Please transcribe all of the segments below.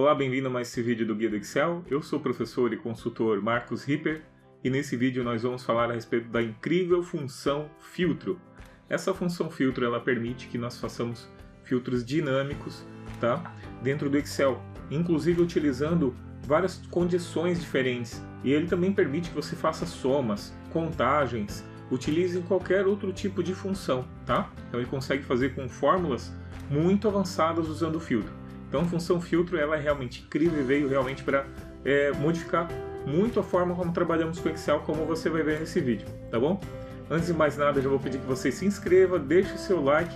Olá, bem-vindo a mais esse vídeo do Guia do Excel. Eu sou o professor e consultor Marcos Ripper e nesse vídeo nós vamos falar a respeito da incrível função filtro. Essa função filtro ela permite que nós façamos filtros dinâmicos, tá? Dentro do Excel, inclusive utilizando várias condições diferentes. E ele também permite que você faça somas, contagens, utilize qualquer outro tipo de função, tá? Então ele consegue fazer com fórmulas muito avançadas usando o filtro. Então a função filtro ela é realmente incrível e veio realmente para modificar muito a forma como trabalhamos com o Excel, como você vai ver nesse vídeo, tá bom? Antes de mais nada, eu já vou pedir que você se inscreva, deixe o seu like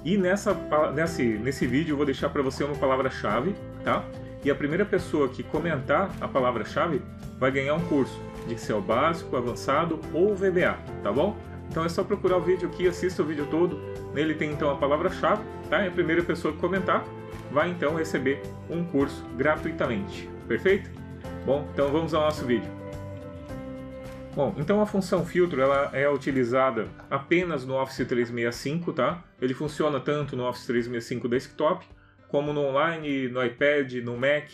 e nesse vídeo eu vou deixar para você uma palavra-chave, tá? E a primeira pessoa que comentar a palavra-chave vai ganhar um curso de Excel básico, avançado ou VBA, tá bom? Então é só procurar o vídeo aqui, assista o vídeo todo, nele tem então a palavra-chave, tá? E a primeira pessoa que comentar vai então receber um curso gratuitamente, perfeito? Bom, então vamos ao nosso vídeo. Bom, então a função filtro ela é utilizada apenas no Office 365, tá? Ele funciona tanto no Office 365 Desktop, como no online, no iPad, no Mac,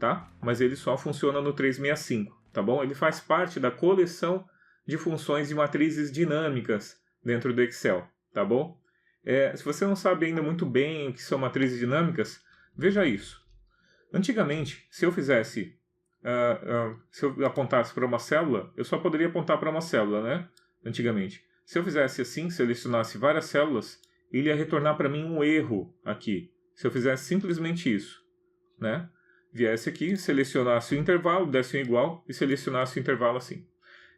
tá? Mas ele só funciona no 365, tá bom? Ele faz parte da coleção de funções de matrizes dinâmicas dentro do Excel, tá bom? Se você não sabe ainda muito bem o que são matrizes dinâmicas, veja isso. Antigamente, se eu fizesse, se eu apontasse para uma célula, eu só poderia apontar para uma célula, né? Antigamente. Se eu fizesse assim, selecionasse várias células, ele ia retornar para mim um erro aqui. Se eu fizesse simplesmente isso, né? Viesse aqui, selecionasse o intervalo, desse um igual e selecionasse o intervalo assim.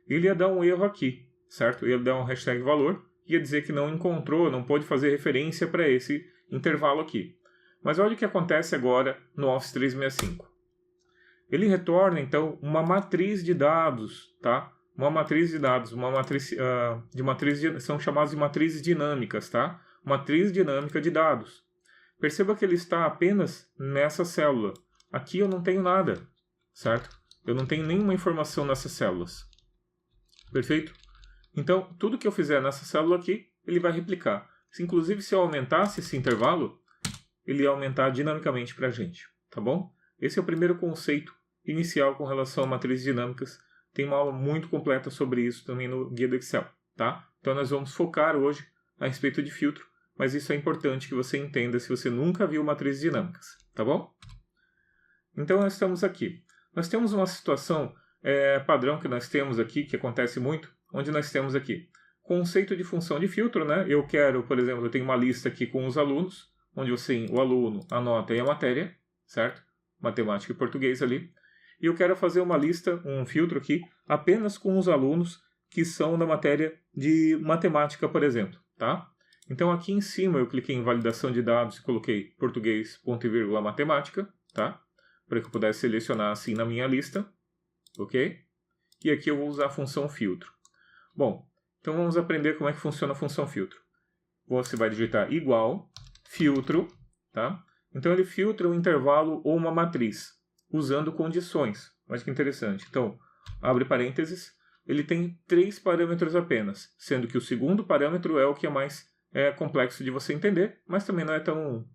Ele ia dar um erro aqui, certo? Ele ia dar um hashtag valor, ia dizer que não encontrou, não pôde fazer referência para esse intervalo aqui. Mas olha o que acontece agora no Office 365. Ele retorna, então, uma matriz de dados, tá? Uma matriz de dados, são chamadas de matrizes dinâmicas, tá? Matriz dinâmica de dados. Perceba que ele está apenas nessa célula. Aqui eu não tenho nada, certo? Eu não tenho nenhuma informação nessas células. Perfeito? Então, tudo que eu fizer nessa célula aqui, ele vai replicar. Inclusive, se eu aumentasse esse intervalo, ele ia aumentar dinamicamente para a gente, tá bom? Esse é o primeiro conceito inicial com relação a matrizes dinâmicas. Tem uma aula muito completa sobre isso também no Guia do Excel, tá? Então, nós vamos focar hoje a respeito de filtro, mas isso é importante que você entenda se você nunca viu matrizes dinâmicas, tá bom? Então, nós estamos aqui. Nós temos uma situação padrão que nós temos aqui, que acontece muito, onde nós temos aqui conceito de função de filtro, né? Eu quero, por exemplo, eu tenho uma lista aqui com os alunos, onde o aluno anota aí a matéria, certo? Matemática e português ali. E eu quero fazer uma lista, um filtro aqui, apenas com os alunos que são da matéria de matemática, por exemplo, tá? Então aqui em cima eu cliquei em validação de dados e coloquei português, ponto e vírgula, matemática, tá? Para que eu pudesse selecionar assim na minha lista, ok? E aqui eu vou usar a função filtro. Bom, então vamos aprender como é que funciona a função filtro. Você vai digitar igual, filtro, tá? Então ele filtra um intervalo ou uma matriz, usando condições. Olha que interessante. Então, abre parênteses, ele tem 3 parâmetros apenas, sendo que o segundo parâmetro é o que é mais complexo de você entender, mas também não é tão...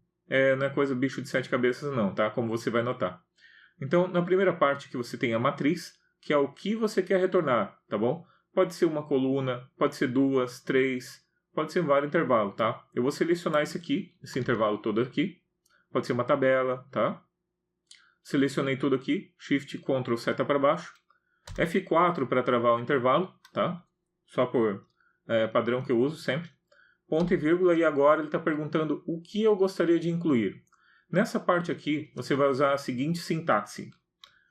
não é coisa bicho de 7 cabeças não, tá? Como você vai notar. Então, na primeira parte que você tem a matriz, que é o que você quer retornar, tá bom? Pode ser uma coluna, pode ser 2, 3, pode ser vários intervalos, tá? Eu vou selecionar esse aqui, esse intervalo todo aqui. Pode ser uma tabela, tá? Selecionei tudo aqui, Shift, Ctrl, seta para baixo. F4 para travar o intervalo, tá? Só por padrão que eu uso sempre. Ponto e vírgula, e agora ele está perguntando o que eu gostaria de incluir. Nessa parte aqui, você vai usar a seguinte sintaxe.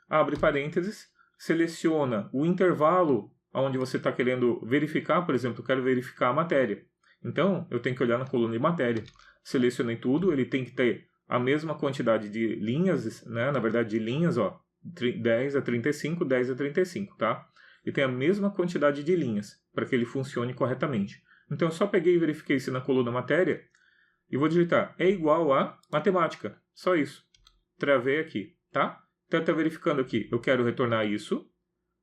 Abre parênteses, seleciona o intervalo onde você está querendo verificar, por exemplo, eu quero verificar a matéria. Então, eu tenho que olhar na coluna de matéria. Selecionei tudo, ele tem que ter a mesma quantidade de linhas, né? Na verdade, de linhas, ó, 10 a 35, 10 a 35, tá? E tem a mesma quantidade de linhas para que ele funcione corretamente. Então, eu só peguei e verifiquei isso na coluna matéria e vou digitar é igual a matemática. Só isso. Travei aqui, tá? Então, está verificando aqui. Eu quero retornar isso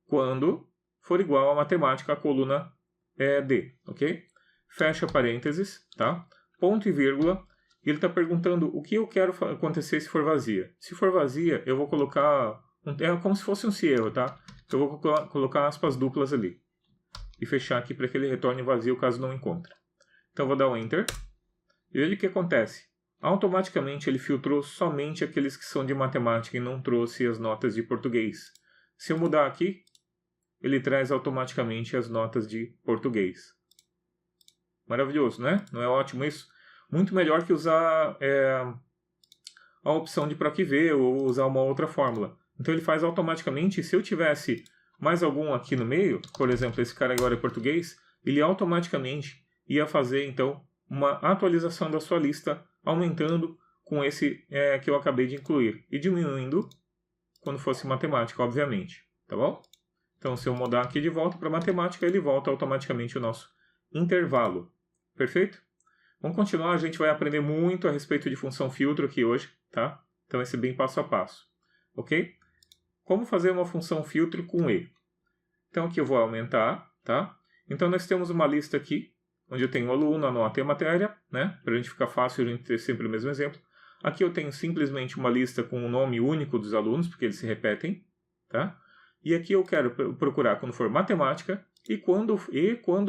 quando for igual a matemática, a coluna D, ok? Fecha parênteses, tá? Ponto e vírgula. E ele está perguntando o que eu quero acontecer se for vazia. Se for vazia, eu vou colocar... É como se fosse um se erro, tá? Eu vou colocar aspas duplas ali. E fechar aqui para que ele retorne vazio caso não encontre. Então eu vou dar um Enter. E veja o que acontece. Automaticamente ele filtrou somente aqueles que são de matemática e não trouxe as notas de português. Se eu mudar aqui, ele traz automaticamente as notas de português. Maravilhoso, né? Não é ótimo isso? Muito melhor que usar a opção de PROC-V ou usar uma outra fórmula. Então ele faz automaticamente. Se eu tivesse mais algum aqui no meio, por exemplo, esse cara agora é português, ele automaticamente ia fazer então uma atualização da sua lista, aumentando com esse que eu acabei de incluir e diminuindo quando fosse matemática, obviamente. Tá bom? Então se eu mudar aqui de volta para matemática, ele volta automaticamente o nosso intervalo. Perfeito? Vamos continuar, a gente vai aprender muito a respeito de função filtro aqui hoje, tá? Então esse é bem passo a passo, ok? Como fazer uma função filtro com E? Então aqui eu vou aumentar, tá? Então nós temos uma lista aqui, onde eu tenho o aluno, a nota e a matéria, né? Para a gente ficar fácil, a gente ter sempre o mesmo exemplo. Aqui eu tenho simplesmente uma lista com o nome único dos alunos, porque eles se repetem, tá? E aqui eu quero procurar quando for matemática e quando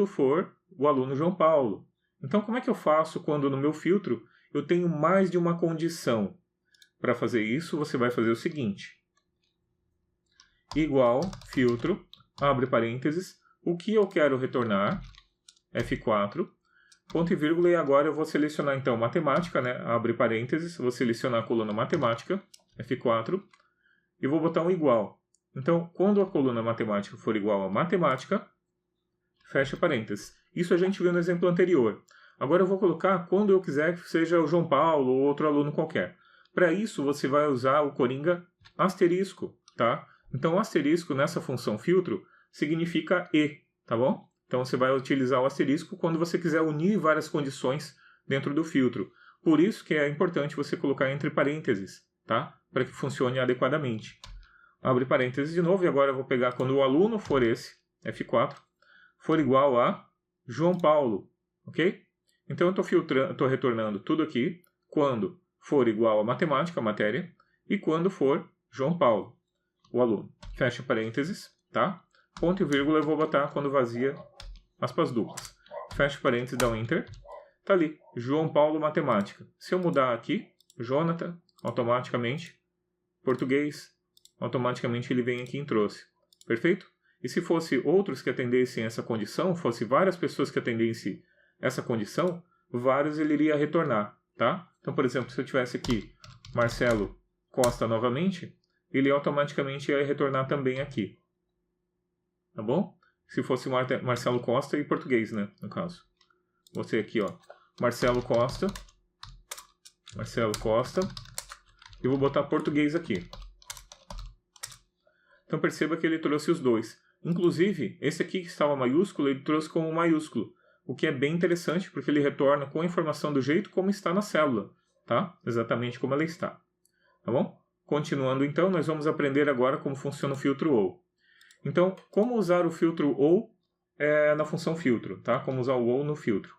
for o aluno João Paulo. Então, como é que eu faço quando no meu filtro eu tenho mais de uma condição? Para fazer isso, você vai fazer o seguinte. Igual, filtro, abre parênteses, o que eu quero retornar, F4, ponto e vírgula, e agora eu vou selecionar então matemática, né? Abre parênteses, vou selecionar a coluna matemática, F4, e vou botar um igual. Então, quando a coluna matemática for igual a matemática, fecha parênteses. Isso a gente viu no exemplo anterior. Agora eu vou colocar quando eu quiser que seja o João Paulo ou outro aluno qualquer. Para isso, você vai usar o coringa asterisco, tá? Então, o asterisco nessa função filtro significa E, tá bom? Então, você vai utilizar o asterisco quando você quiser unir várias condições dentro do filtro. Por isso que é importante você colocar entre parênteses, tá? Para que funcione adequadamente. Abre parênteses de novo e agora eu vou pegar quando o aluno for esse, F4, for igual a João Paulo, ok? Então eu estou retornando tudo aqui quando for igual a matemática, a matéria, e quando for João Paulo, o aluno. Fecha parênteses, tá? Ponto e vírgula eu vou botar quando vazia aspas duplas. Fecha parênteses, dá um Enter. Tá ali, João Paulo Matemática. Se eu mudar aqui, Jonathan, automaticamente, português, automaticamente ele vem aqui em trouxe. Perfeito? E se fosse outros que atendessem essa condição, fosse várias pessoas que atendessem essa condição, vários ele iria retornar, tá? Então, por exemplo, se eu tivesse aqui Marcelo Costa novamente, ele automaticamente ia retornar também aqui. Tá bom? Se fosse Marcelo Costa e português, né? No caso. Você aqui, ó. Marcelo Costa. E vou botar português aqui. Então perceba que ele trouxe os dois. Inclusive, esse aqui que estava maiúsculo, ele trouxe como maiúsculo. O que é bem interessante, porque ele retorna com a informação do jeito como está na célula. Tá? Exatamente como ela está. Tá bom? Continuando então, nós vamos aprender agora como funciona o filtro OU. Então, como usar o filtro OU na função filtro, tá? Como usar o OU no filtro.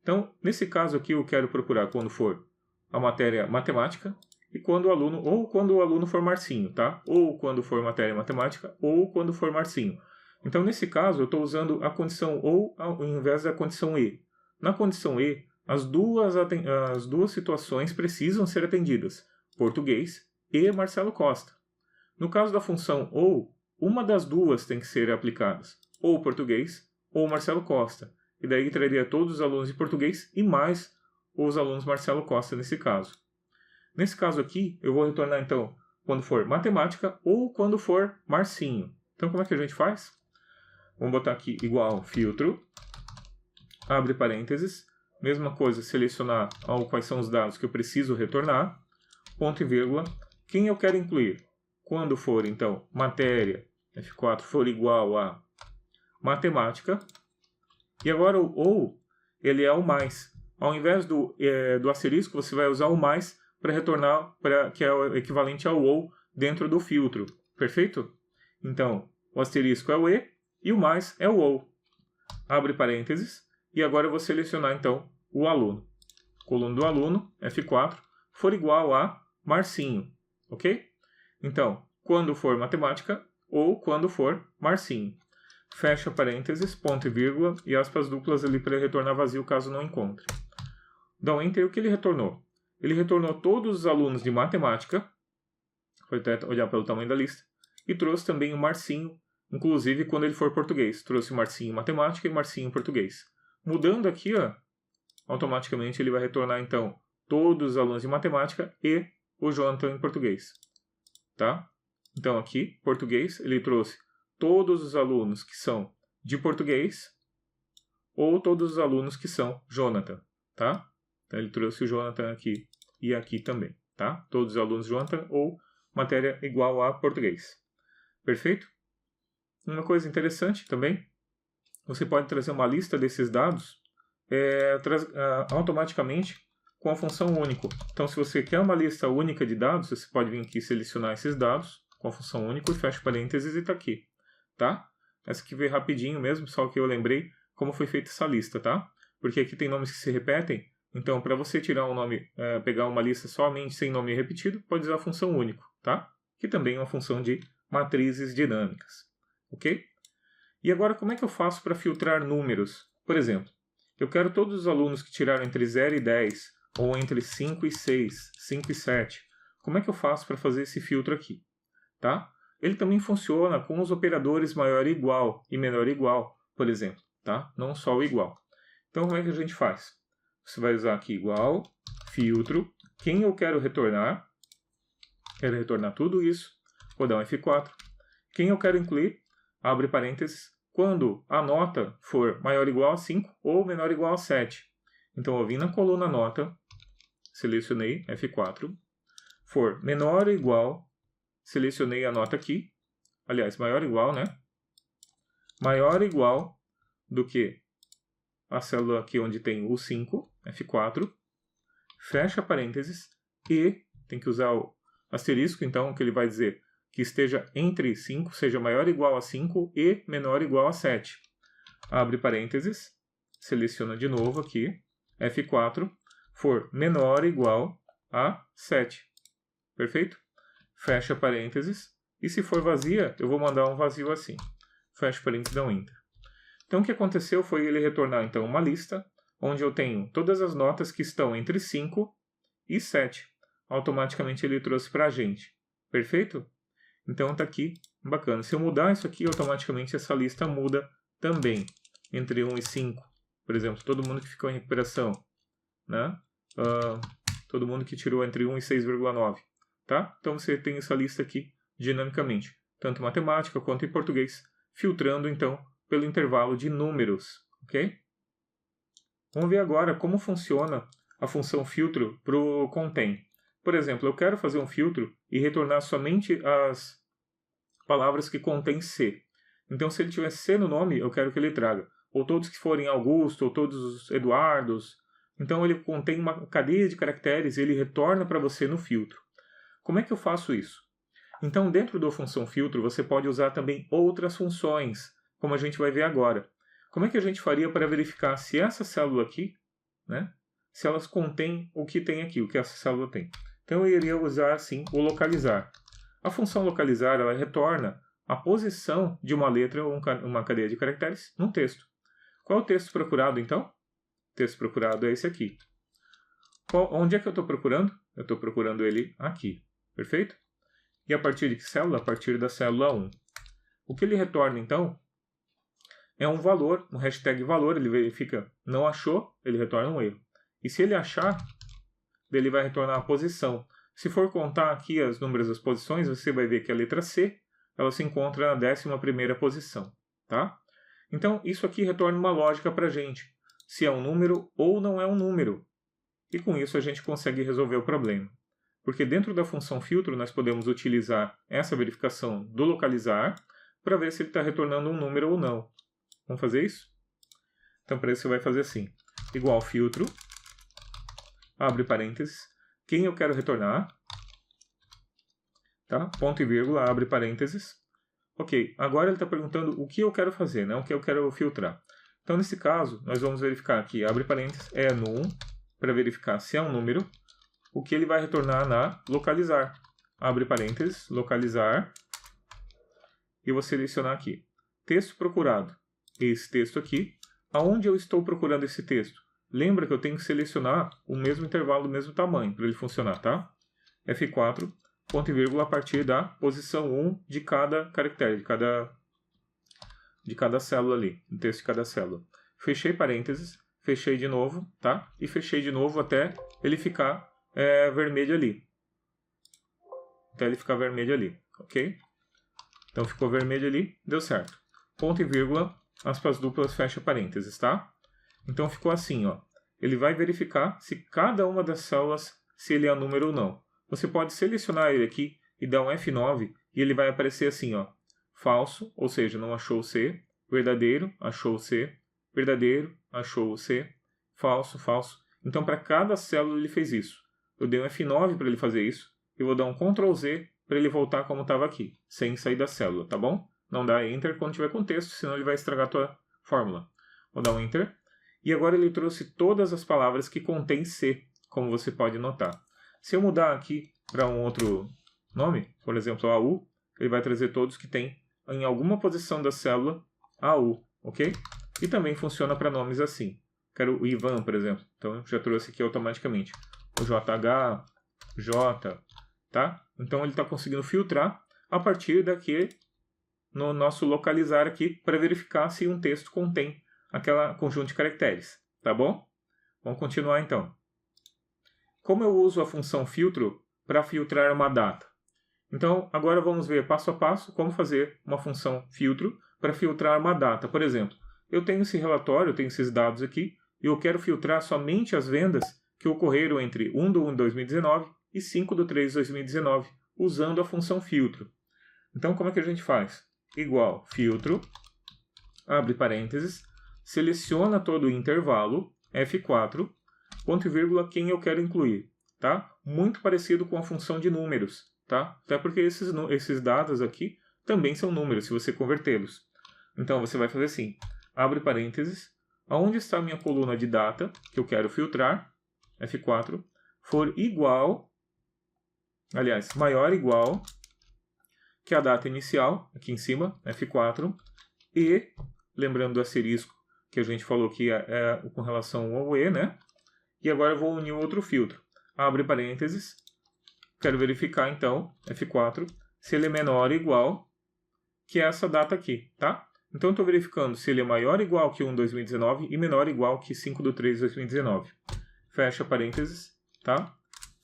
Então, nesse caso aqui, eu quero procurar quando for a matéria matemática e quando o aluno, ou quando o aluno for Marcinho, tá? Ou quando for matéria matemática, ou quando for Marcinho. Então, nesse caso, eu estou usando a condição OU ao invés da condição E. Na condição E, as duas situações precisam ser atendidas. Português e Marcelo Costa. No caso da função OU, uma das duas tem que ser aplicadas, ou português ou Marcelo Costa. E daí traria todos os alunos de português e mais os alunos Marcelo Costa nesse caso. Nesse caso aqui, eu vou retornar então quando for matemática ou quando for Marcinho. Então como é que a gente faz? Vamos botar aqui igual filtro, abre parênteses, mesma coisa, selecionar quais são os dados que eu preciso retornar, ponto e vírgula, quem eu quero incluir. Quando for, então, matéria, F4, for igual a matemática. E agora o OU, ele é o mais. Ao invés do asterisco, você vai usar o mais para retornar, que é o equivalente ao OU dentro do filtro. Perfeito? Então, o asterisco é o E e o mais é o OU. Abre parênteses. E agora eu vou selecionar, então, o aluno. coluna do aluno, F4, for igual a Marcinho, ok? Então, quando for matemática ou quando for Marcinho. Fecha parênteses, ponto e vírgula e aspas duplas ali para retornar vazio caso não encontre. Dá um Enter, o que ele retornou? Ele retornou todos os alunos de matemática, foi até olhar pelo tamanho da lista, e trouxe também o Marcinho, inclusive quando ele for português. Trouxe o Marcinho em matemática e Marcinho em português. Mudando aqui, ó, automaticamente ele vai retornar então todos os alunos de matemática e o Jonathan em português. Tá? Então aqui, português, ele trouxe todos os alunos que são de português ou todos os alunos que são Jonathan, tá? Então ele trouxe o Jonathan aqui e aqui também, tá? Todos os alunos Jonathan ou matéria igual a português. Perfeito? Uma coisa interessante também, você pode trazer uma lista desses dados automaticamente com a função único. Então, se você quer uma lista única de dados, você pode vir aqui selecionar esses dados com a função único e fecha parênteses e está aqui, tá? Essa aqui veio rapidinho mesmo, só que eu lembrei como foi feita essa lista, tá? Porque aqui tem nomes que se repetem, então para você tirar um nome, pegar uma lista somente sem nome repetido, pode usar a função único, tá? Que também é uma função de matrizes dinâmicas, ok? E agora como é que eu faço para filtrar números? Por exemplo, eu quero todos os alunos que tiraram entre 0 e 10, ou entre 5 e 6, 5 e 7. Como é que eu faço para fazer esse filtro aqui? Tá? Ele também funciona com os operadores maior e igual e menor e igual, por exemplo. Tá? Não só o igual. Então, como é que a gente faz? Você vai usar aqui igual, filtro, quem eu quero retornar. Quero retornar tudo isso. Vou dar um F4. Quem eu quero incluir, abre parênteses, quando a nota for maior ou igual a 5 ou menor ou igual a 7. Então, eu vim na coluna nota, selecionei F4, for menor ou igual, selecionei a nota aqui, aliás, maior ou igual, né? Maior ou igual do que a célula aqui onde tem o 5, F4, fecha parênteses e, tem que usar o asterisco, então, que ele vai dizer que esteja entre 5, seja maior ou igual a 5 e menor ou igual a 7. Abre parênteses, seleciona de novo aqui, F4, for menor ou igual a 7. Perfeito? Fecha parênteses. E se for vazia, eu vou mandar um vazio assim. Fecha parênteses e dá um Enter. Então, o que aconteceu foi ele retornar então uma lista, onde eu tenho todas as notas que estão entre 5 e 7. Automaticamente ele trouxe para a gente. Perfeito? Então, está aqui. Bacana. Se eu mudar isso aqui, automaticamente essa lista muda também. Entre 1 e 5. Por exemplo, todo mundo que ficou em recuperação, né? Todo mundo que tirou entre 1 e 6,9. Tá? Então você tem essa lista aqui dinamicamente, tanto em matemática quanto em português, filtrando então pelo intervalo de números. Ok? Vamos ver agora como funciona a função filtro para o contém. Por exemplo, eu quero fazer um filtro e retornar somente as palavras que contêm C. Então, se ele tiver C no nome, eu quero que ele traga ou todos que forem Augusto, ou todos os Eduardos. Então, ele contém uma cadeia de caracteres e ele retorna para você no filtro. Como é que eu faço isso? Então, dentro da função filtro, você pode usar também outras funções, como a gente vai ver agora. Como é que a gente faria para verificar se essa célula aqui, né, se elas contêm o que tem aqui, o que essa célula tem? Então, eu iria usar, sim, o localizar. A função localizar, ela retorna a posição de uma letra ou uma cadeia de caracteres num texto. Qual é o texto procurado, então? O texto procurado é esse aqui. Onde é que eu estou procurando? Eu estou procurando ele aqui. Perfeito? E a partir de que célula? A partir da célula 1. O que ele retorna, então, é um valor, um hashtag valor. Ele verifica, não achou, ele retorna um erro. E se ele achar, ele vai retornar a posição. Se for contar aqui os números das posições, você vai ver que a letra C, ela se encontra na 11ª posição. Tá? Então, isso aqui retorna uma lógica para a gente. Se é um número ou não é um número. E com isso a gente consegue resolver o problema. Porque dentro da função filtro nós podemos utilizar essa verificação do localizar para ver se ele está retornando um número ou não. Vamos fazer isso? Então para isso você vai fazer assim. Igual filtro, abre parênteses, quem eu quero retornar, tá? Ponto e vírgula, abre parênteses. Ok, agora ele está perguntando o que eu quero fazer, né? O que eu quero filtrar. Então nesse caso, nós vamos verificar aqui, abre parênteses, é num, para verificar se é um número, o que ele vai retornar na localizar. Abre parênteses, localizar, e vou selecionar aqui. Texto procurado. Esse texto aqui. Aonde eu estou procurando esse texto? Lembra que eu tenho que selecionar o mesmo intervalo do mesmo tamanho para ele funcionar, tá? F4, ponto e vírgula a partir da posição 1 de cada caractere, de cada célula ali, do texto de cada célula. Fechei parênteses, fechei de novo, tá? E fechei de novo até ele ficar vermelho ali. Até ele ficar vermelho ali, ok? Então ficou vermelho ali, deu certo. Ponto e vírgula, aspas duplas, fecha parênteses, tá? Então ficou assim, ó. Ele vai verificar se cada uma das células, se ele é número ou não. Você pode selecionar ele aqui e dar um F9 e ele vai aparecer assim, ó. Falso, ou seja, não achou o C. Verdadeiro, achou o C. Verdadeiro, achou o C. Falso, falso. Então para cada célula ele fez isso. Eu dei um F9 para ele fazer isso. E vou dar um Ctrl Z para ele voltar como estava aqui, sem sair da célula, tá bom? Não dá Enter quando tiver contexto, senão ele vai estragar a tua fórmula. Vou dar um Enter. E agora ele trouxe todas as palavras que contêm C, como você pode notar. Se eu mudar aqui para um outro nome, por exemplo, AU, ele vai trazer todos que tem em alguma posição da célula AU, ok? E também funciona para nomes assim. Quero o Ivan, por exemplo. Então já trouxe aqui automaticamente. O JH, J, tá? Então ele está conseguindo filtrar a partir daqui no nosso localizar aqui para verificar se um texto contém aquela conjunto de caracteres, tá bom? Vamos continuar então. Como eu uso a função filtro para filtrar uma data? Então agora vamos ver passo a passo como fazer uma função filtro para filtrar uma data. Por exemplo, eu tenho esse relatório, eu tenho esses dados aqui e eu quero filtrar somente as vendas que ocorreram entre 1/1 de 2019 e 5/3 de 2019, usando a função filtro. Então, como é que a gente faz? Igual filtro, abre parênteses, seleciona todo o intervalo, F4, ponto e vírgula, quem eu quero incluir, tá? Muito parecido com a função de números, tá? Até porque esses dados aqui também são números, se você convertê-los. Então, você vai fazer assim, abre parênteses, aonde está a minha coluna de data, que eu quero filtrar, F4, for igual, aliás, maior ou igual que a data inicial, aqui em cima, F4, e, lembrando do asterisco que a gente falou que é com relação ao E, né? E agora eu vou unir outro filtro. Abre parênteses, quero verificar então, F4, se ele é menor ou igual que essa data aqui, tá? Então eu estou verificando se ele é maior ou igual que 1/2019 e menor ou igual que 5/3 de 2019. Fecha parênteses, tá?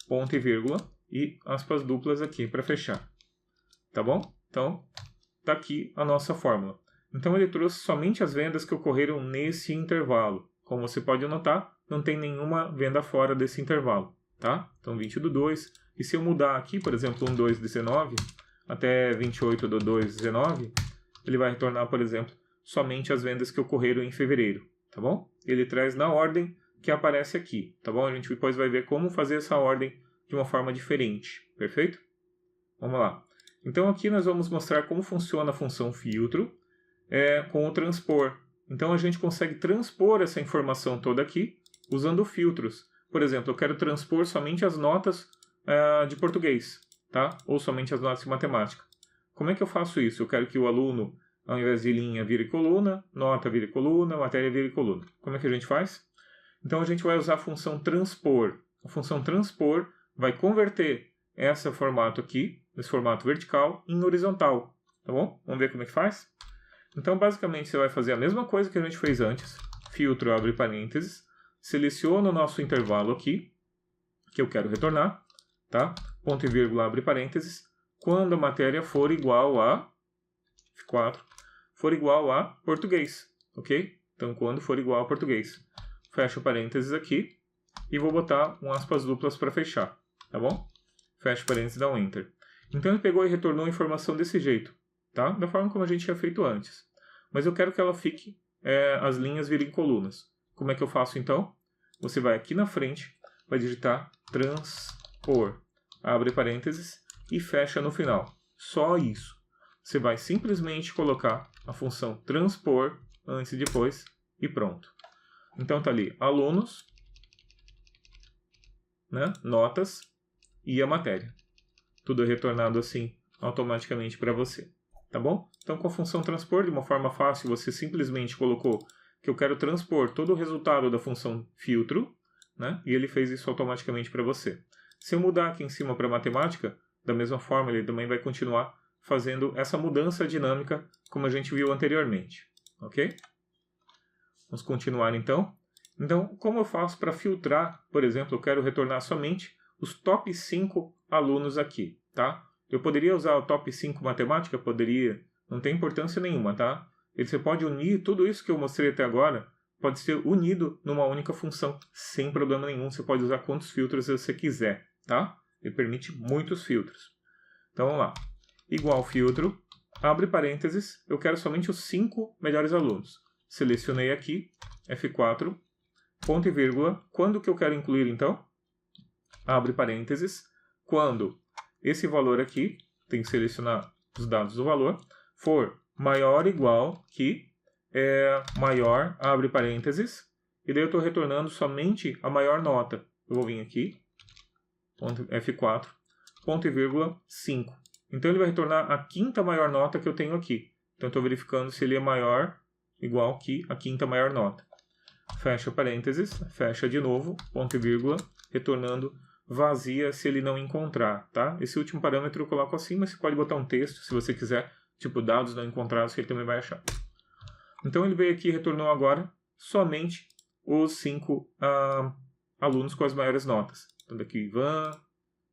Ponto e vírgula e aspas duplas aqui para fechar. Tá bom? Então, tá aqui a nossa fórmula. Então ele trouxe somente as vendas que ocorreram nesse intervalo. Como você pode notar, não tem nenhuma venda fora desse intervalo, tá? Então 20/2. E se eu mudar aqui, por exemplo, 1/2/19 até 28/2/19, ele vai retornar, por exemplo, somente as vendas que ocorreram em fevereiro, tá bom? Ele traz na ordem que aparece aqui, tá bom? A gente depois vai ver como fazer essa ordem de uma forma diferente, perfeito? Vamos lá. Então aqui nós vamos mostrar como funciona a função filtro com o transpor. Então a gente consegue transpor essa informação toda aqui usando filtros. Por exemplo, eu quero transpor somente as notas de português, tá? Ou somente as notas de matemática. Como é que eu faço isso? Eu quero que o aluno, ao invés de linha, vire coluna, nota vire coluna, matéria vire coluna. Como é que a gente faz? Então a gente vai usar a função transpor. A função transpor vai converter esse formato aqui, esse formato vertical, em horizontal. Tá bom? Vamos ver como é que faz? Então basicamente você vai fazer a mesma coisa que a gente fez antes. Filtro, abre parênteses. Seleciona o nosso intervalo aqui, que eu quero retornar. Tá? Ponto e vírgula, abre parênteses. Quando a matéria for igual a F4, for igual a português. Ok? Então quando for igual a português. Fecho parênteses aqui e vou botar um aspas duplas para fechar, tá bom? Fecho parênteses e dá um Enter. Então ele pegou e retornou a informação desse jeito, tá? Da forma como a gente tinha feito antes. Mas eu quero que ela fique, as linhas virem colunas. Como é que eu faço então? Você vai aqui na frente, vai digitar transpor, abre parênteses e fecha no final. Só isso. Você vai simplesmente colocar a função transpor antes e depois e pronto. Então tá ali, alunos, né, notas e a matéria. Tudo é retornado assim automaticamente para você. Tá bom? Então, com a função transpor, de uma forma fácil, você simplesmente colocou que eu quero transpor todo o resultado da função filtro, né? E ele fez isso automaticamente para você. Se eu mudar aqui em cima para matemática, da mesma forma, ele também vai continuar fazendo essa mudança dinâmica como a gente viu anteriormente. Ok? Vamos continuar então. Então, como eu faço para filtrar, por exemplo, eu quero retornar somente os top 5 alunos aqui, tá? Eu poderia usar o top 5 matemática? Poderia. Não tem importância nenhuma, tá? Você pode unir tudo isso que eu mostrei até agora, pode ser unido numa única função, sem problema nenhum. Você pode usar quantos filtros você quiser, tá? Ele permite muitos filtros. Então, vamos lá. Igual filtro, abre parênteses, eu quero somente os 5 melhores alunos. Selecionei aqui, F4, ponto e vírgula. Quando que eu quero incluir, então? Abre parênteses. Quando esse valor aqui, tem que selecionar os dados do valor, for maior ou igual que maior, abre parênteses, e daí eu estou retornando somente a maior nota. Eu vou vir aqui, ponto F4, ponto e vírgula, 5. Então ele vai retornar a quinta maior nota que eu tenho aqui. Então eu estou verificando se ele é maior, igual que a quinta maior nota. Fecha parênteses, fecha de novo, ponto e vírgula, retornando vazia se ele não encontrar, tá? Esse último parâmetro eu coloco assim, mas você pode botar um texto se você quiser, tipo dados não encontrados, que ele também vai achar. Então ele veio aqui e retornou agora somente os 5 alunos com as maiores notas. Então daqui o Ivan,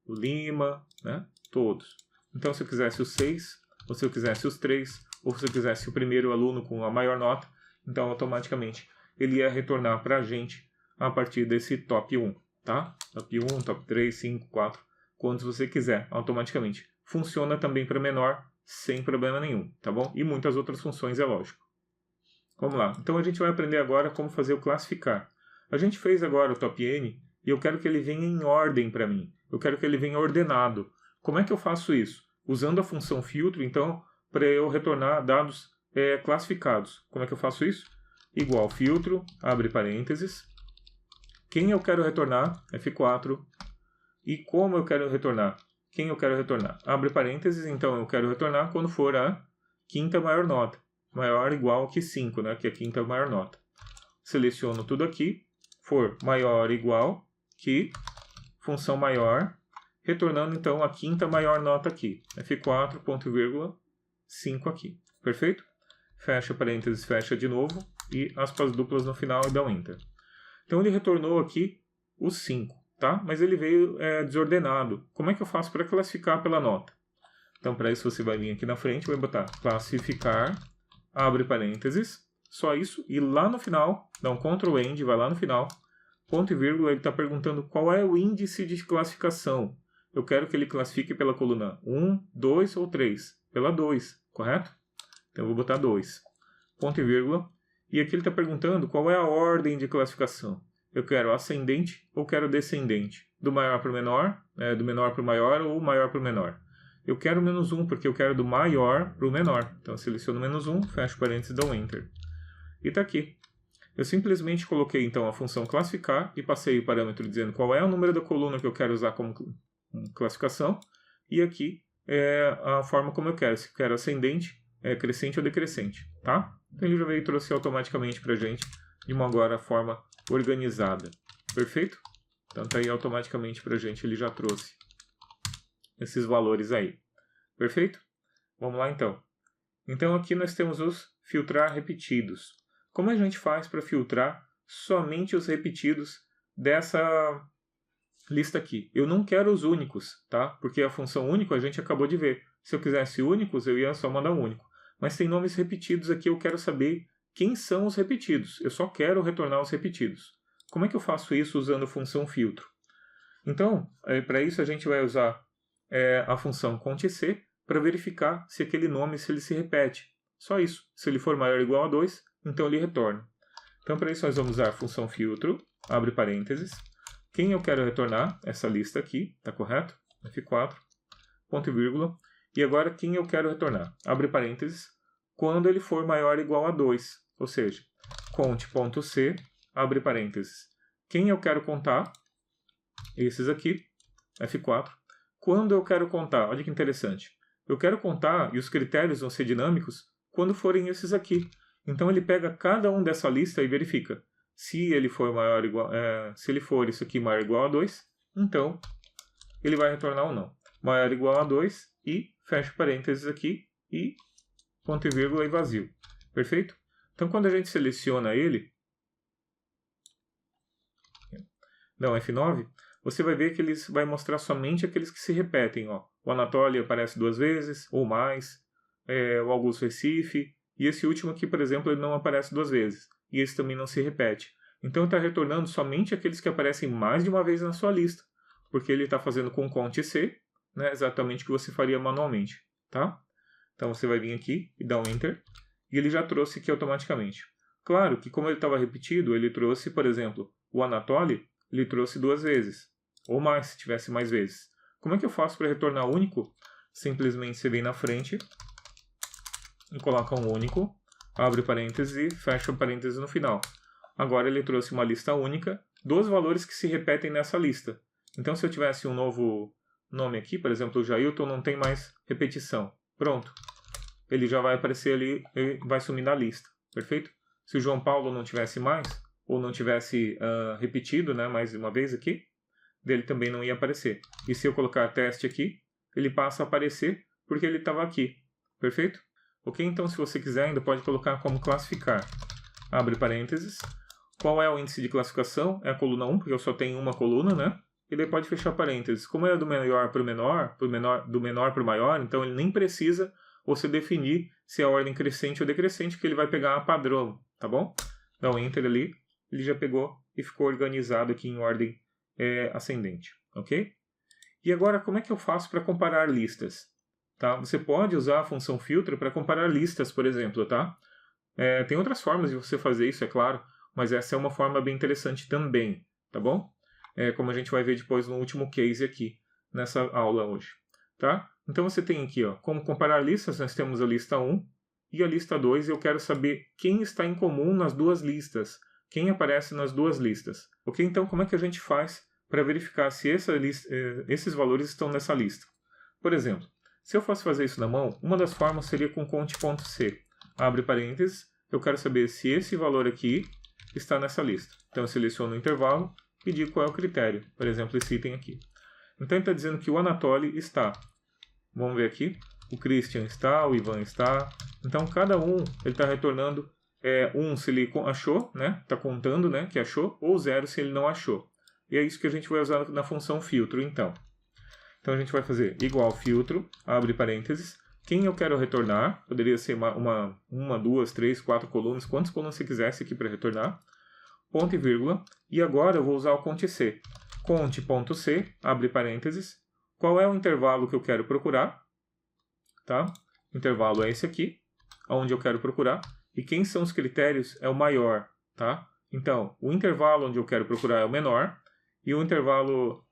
o Lima, né? Todos. Então se eu quisesse os 6, ou se eu quisesse os 3, ou se eu quisesse o primeiro aluno com a maior nota, então automaticamente ele ia retornar para a gente a partir desse top 1. Tá? Top 1, top 3, 5, 4, quantos você quiser, automaticamente. Funciona também para menor, sem problema nenhum, tá bom? E muitas outras funções, é lógico. Vamos lá. Então a gente vai aprender agora como fazer o classificar. A gente fez agora o top N e eu quero que ele venha em ordem para mim. Eu quero que ele venha ordenado. Como é que eu faço isso? Usando a função filtro, então, para eu retornar dados classificados. Como é que eu faço isso? Igual filtro, abre parênteses. Quem eu quero retornar, F4, e como eu quero retornar, quem eu quero retornar. Abre parênteses, então eu quero retornar quando for a quinta maior nota, maior ou igual que 5, né, que é a quinta maior nota. Seleciono tudo aqui, for maior ou igual que função maior, retornando então a quinta maior nota aqui, F4, ponto e vírgula, 5 aqui, perfeito? Fecha parênteses, fecha de novo, e aspas duplas no final e dá um Enter. Então ele retornou aqui os 5, tá? Mas ele veio desordenado. Como é que eu faço para classificar pela nota? Então para isso você vai vir aqui na frente, vai botar classificar, abre parênteses, só isso, e lá no final, dá um Ctrl End, vai lá no final, ponto e vírgula, ele está perguntando qual é o índice de classificação. Eu quero que ele classifique pela coluna 1, 2 ou 3. Pela 2, correto? Então eu vou botar 2. Ponto e vírgula. E aqui ele está perguntando qual é a ordem de classificação. Eu quero ascendente ou quero descendente? Do maior para o menor, do menor para o maior ou maior para o menor? Eu quero menos 1 porque eu quero do maior para o menor. Então eu seleciono menos 1, fecho parênteses e dou Enter. E está aqui. Eu simplesmente coloquei então a função classificar e passei o parâmetro dizendo qual é o número da coluna que eu quero usar como classificação. E aqui é a forma como eu quero. Se eu quero ascendente, crescente ou decrescente, tá? Então ele já veio e trouxe automaticamente para a gente de uma agora forma organizada. Perfeito? Então tá aí automaticamente para a gente, ele já trouxe esses valores aí. Perfeito? Vamos lá então. Então aqui nós temos os filtrar repetidos. Como a gente faz para filtrar somente os repetidos dessa lista aqui? Eu não quero os únicos, tá? Porque a função único a gente acabou de ver. Se eu quisesse únicos, eu ia só mandar um único. Mas tem nomes repetidos aqui, eu quero saber quem são os repetidos. Eu só quero retornar os repetidos. Como é que eu faço isso usando a função filtro? Então, para isso a gente vai usar a função CONT+C para verificar se aquele nome ele se repete. Só isso. Se ele for maior ou igual a 2, então ele retorna. Então, para isso nós vamos usar a função filtro, abre parênteses. Quem eu quero retornar? Essa lista aqui, tá correto? F4, ponto e vírgula. E agora, quem eu quero retornar? Abre parênteses, quando ele for maior ou igual a 2. Ou seja, cont.c, abre parênteses. Quem eu quero contar? esses aqui, F4. Quando eu quero contar, olha que interessante, eu quero contar, e os critérios vão ser dinâmicos, quando forem esses aqui. Então ele pega cada um dessa lista e verifica. Se ele for maior igual, se ele for isso aqui maior ou igual a 2, então ele vai retornar ou não. Maior ou igual a 2 e fecha parênteses aqui e ponto e vírgula e vazio. Perfeito? Então quando a gente seleciona ele, não, F9, você vai ver que ele vai mostrar somente aqueles que se repetem. Ó. O Anatoly aparece 2 vezes ou mais, o Augusto Recife, e esse último aqui, por exemplo, ele não aparece 2 vezes. E esse também não se repete. Então ele está retornando somente aqueles que aparecem mais de uma vez na sua lista, porque ele está fazendo com Ctrl C, né, exatamente o que você faria manualmente. Tá? Então você vai vir aqui e dar um Enter, e ele já trouxe aqui automaticamente. Claro que como ele estava repetido, ele trouxe, por exemplo, o Anatoly, ele trouxe 2 vezes, ou mais, se tivesse mais vezes. Como é que eu faço para retornar único? Simplesmente você vem na frente e coloca um único, abre parênteses e fecha parênteses no final. Agora ele trouxe uma lista única dos valores que se repetem nessa lista. Então se eu tivesse um novo nome aqui, por exemplo, o Jailton, não tem mais repetição. Pronto. Ele já vai aparecer ali, ele vai sumir da lista. Perfeito? Se o João Paulo não tivesse mais, ou não tivesse repetido, né, mais uma vez aqui, dele também não ia aparecer. E se eu colocar teste aqui, ele passa a aparecer porque ele estava aqui. Perfeito? Ok? Então, se você quiser, ainda pode colocar como classificar. Abre parênteses. Qual é o índice de classificação? É a coluna 1, porque eu só tenho uma coluna, né? E daí pode fechar parênteses. Como é do maior para o menor, do menor para o maior, então ele nem precisa você definir se é a ordem crescente ou decrescente, porque ele vai pegar a padrão, tá bom? Dá um Enter ali. Ele já pegou e ficou organizado aqui em ordem ascendente, ok? E agora, como é que eu faço para comparar listas? Tá? Você pode usar a função filtro para comparar listas, por exemplo, tá? Tem outras formas de você fazer isso, é claro, mas essa é uma forma bem interessante também, tá bom? Como a gente vai ver depois no último case aqui, nessa aula hoje, tá? Então você tem aqui, ó, como comparar listas, nós temos a lista 1 e a lista 2, e eu quero saber quem está em comum nas duas listas, quem aparece nas duas listas. Ok? Então, como é que a gente faz para verificar se esses valores estão nessa lista? Por exemplo, se eu fosse fazer isso na mão, uma das formas seria com cont.c. Abre parênteses, eu quero saber se esse valor aqui está nessa lista. Então, eu seleciono o intervalo e digo qual é o critério. Por exemplo, esse item aqui. Então, ele está dizendo que o Anatoly está. Vamos ver aqui. O Christian está, o Ivan está. Então, cada um ele está retornando 1 se ele achou, né? Está contando, né, que achou, ou 0 se ele não achou. E é isso que a gente vai usar na função filtro, então. Então a gente vai fazer igual filtro, abre parênteses, quem eu quero retornar, poderia ser uma 2, 3, 4 colunas, quantas colunas você quisesse aqui para retornar, ponto e vírgula, e agora eu vou usar o cont.c. Cont.c, abre parênteses, qual é o intervalo que eu quero procurar, tá? O intervalo é esse aqui, onde eu quero procurar. E quem são os critérios é o maior, tá? Então, o intervalo onde eu quero procurar é o menor, e o intervalo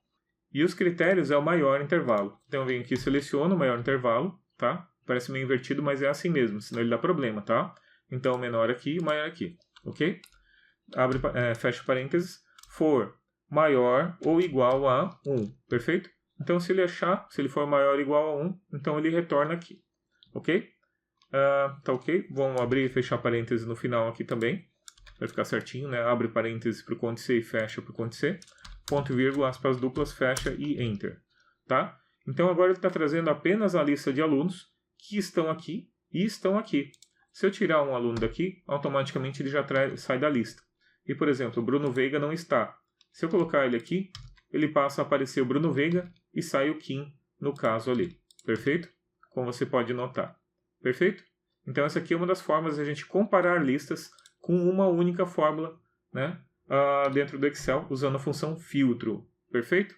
e os critérios é o maior intervalo. Então eu venho aqui e seleciono o maior intervalo, tá? Parece meio invertido, mas é assim mesmo, senão ele dá problema, tá? Então o menor aqui e o maior aqui, ok? Fecha parênteses, for maior ou igual a 1, perfeito? Então se ele for maior ou igual a 1, então ele retorna aqui, ok? Tá ok? Vamos abrir e fechar parênteses no final aqui também. Vai ficar certinho, né? Abre parênteses para o cont.c e fecha para o cont.c. Ponto e vírgula, aspas duplas, fecha e Enter. Tá? Então agora ele está trazendo apenas a lista de alunos que estão aqui e estão aqui. Se eu tirar um aluno daqui, automaticamente ele já sai da lista. E, por exemplo, o Bruno Veiga não está. Se eu colocar ele aqui, ele passa a aparecer o Bruno Veiga e sai o Kim, no caso ali. Perfeito? Como você pode notar. Perfeito? Então essa aqui é uma das formas de a gente comparar listas com uma única fórmula, né, dentro do Excel, usando a função filtro. Perfeito?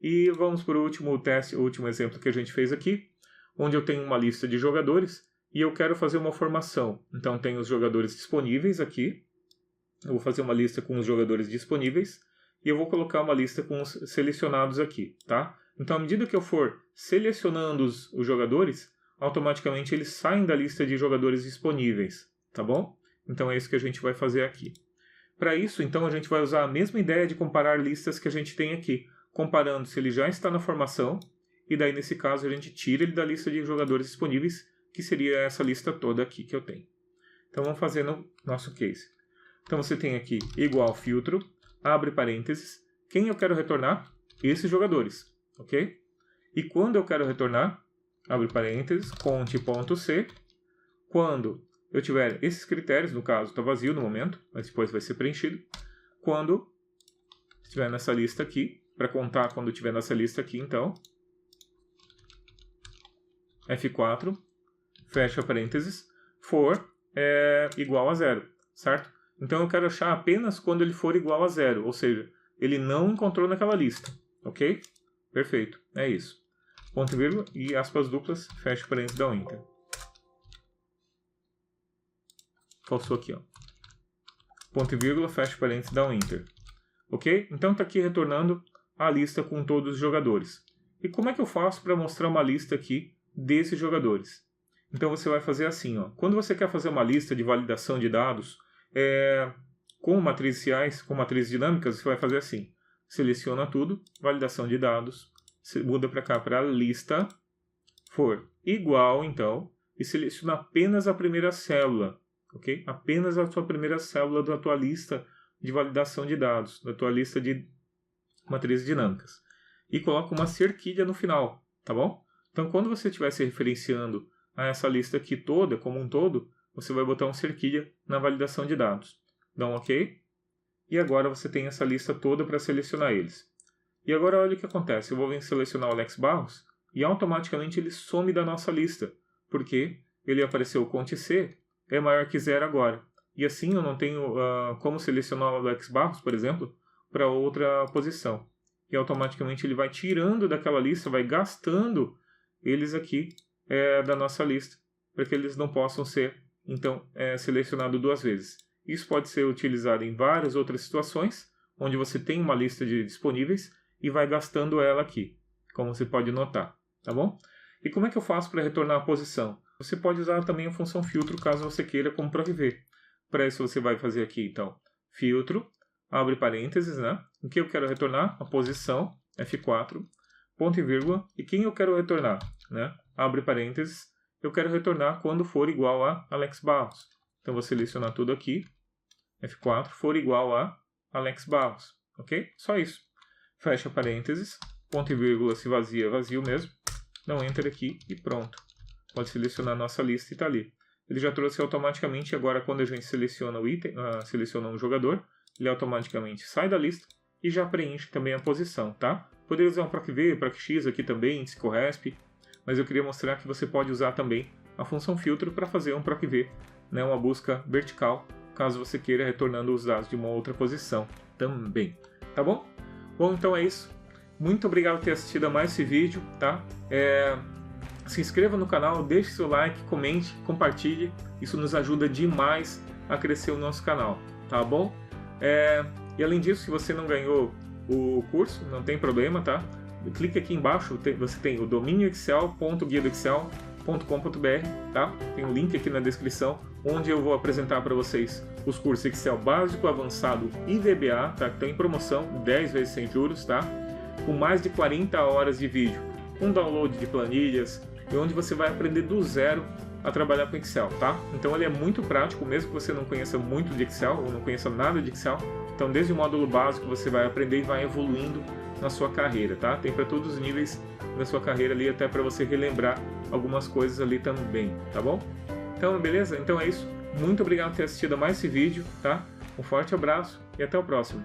E vamos para o último teste, o último exemplo que a gente fez aqui, onde eu tenho uma lista de jogadores e eu quero fazer uma formação. Então tenho os jogadores disponíveis aqui. Eu vou fazer uma lista com os jogadores disponíveis e eu vou colocar uma lista com os selecionados aqui, tá? Então, à medida que eu for selecionando os jogadores, automaticamente eles saem da lista de jogadores disponíveis, tá bom? Então é isso que a gente vai fazer aqui. Para isso, então, a gente vai usar a mesma ideia de comparar listas que a gente tem aqui, comparando se ele já está na formação, e daí, nesse caso, a gente tira ele da lista de jogadores disponíveis, que seria essa lista toda aqui que eu tenho. Então, vamos fazer no nosso case. Então, você tem aqui igual filtro, abre parênteses, quem eu quero retornar? Esses jogadores, ok? E quando eu quero retornar, abre parênteses, conte.c, quando eu tiver esses critérios, no caso está vazio no momento, mas depois vai ser preenchido, quando estiver nessa lista aqui, para contar quando estiver nessa lista aqui, então, F4, fecha parênteses, for igual a 0, certo? Então eu quero achar apenas quando ele for igual a 0, ou seja, ele não encontrou naquela lista, ok? Perfeito, é isso. Ponto e vírgula e aspas duplas, fecha parênteses, dá um Enter. Falsou aqui, ó. Ponto e vírgula, fecha parênteses, dá um Enter. Ok? Então está aqui retornando a lista com todos os jogadores. E como é que eu faço para mostrar uma lista aqui desses jogadores? Então você vai fazer assim, ó. Quando você quer fazer uma lista de validação de dados com matriciais, com matrizes dinâmicas, você vai fazer assim. Seleciona tudo, validação de dados, muda para cá para lista, for igual, então, e seleciona apenas a primeira célula. Okay? Apenas a sua primeira célula da tua lista de validação de dados, da tua lista de matrizes dinâmicas. E coloca uma cerquilha no final, tá bom? Então, quando você estiver se referenciando a essa lista aqui toda, como um todo, você vai botar uma cerquilha na validação de dados. Dá um OK. E agora você tem essa lista toda para selecionar eles. E agora olha o que acontece. Eu vou vir selecionar o Alex Barros e automaticamente ele some da nossa lista, porque ele apareceu o Conte C é maior que 0 agora. E assim eu não tenho como selecionar o Alex Barros, por exemplo, para outra posição. E automaticamente ele vai tirando daquela lista, vai gastando eles aqui da nossa lista, para que eles não possam ser, então, selecionados duas vezes. Isso pode ser utilizado em várias outras situações, onde você tem uma lista de disponíveis e vai gastando ela aqui, como você pode notar, tá bom? E como é que eu faço para retornar a posição? Você pode usar também a função filtro, caso você queira, como PROC-V. Para isso você vai fazer aqui, então, filtro, abre parênteses, né? O que eu quero retornar? A posição, F4, ponto e vírgula, e quem eu quero retornar? Né? Abre parênteses, eu quero retornar quando for igual a Alex Barros. Então vou selecionar tudo aqui, F4, for igual a Alex Barros, ok? Só isso. Fecha parênteses, ponto e vírgula se vazia, é vazio mesmo, dá um Enter aqui e pronto. Pode selecionar a nossa lista e está ali. Ele já trouxe automaticamente, agora quando a gente seleciona o item, seleciona um jogador, ele automaticamente sai da lista e já preenche também a posição, tá? Poderia usar um PROC-V, PROC-X aqui também, Psico-Resp, mas eu queria mostrar que você pode usar também a função filtro para fazer um PROC-V, né, uma busca vertical, caso você queira retornando os dados de uma outra posição também, tá bom? Bom, então é isso. Muito obrigado por ter assistido a mais esse vídeo, tá? Se inscreva no canal, deixe seu like, comente, compartilhe. Isso nos ajuda demais a crescer o nosso canal, tá bom? E além disso, se você não ganhou o curso, não tem problema, tá? Clique aqui embaixo, você tem o dominioexcel.guiadoexcel.com.br, tá? Tem um link aqui na descrição, onde eu vou apresentar para vocês os cursos Excel básico, avançado e VBA, tá? Que estão em promoção, 10 vezes sem juros, tá? Com mais de 40 horas de vídeo, um download de planilhas, e onde você vai aprender do zero a trabalhar com Excel, tá? Então ele é muito prático, mesmo que você não conheça muito de Excel, ou não conheça nada de Excel. Então desde o módulo básico você vai aprender e vai evoluindo na sua carreira, tá? Tem para todos os níveis da sua carreira ali, até para você relembrar algumas coisas ali também, tá bom? Então, beleza? Então é isso. Muito obrigado por ter assistido a mais esse vídeo, tá? Um forte abraço e até o próximo.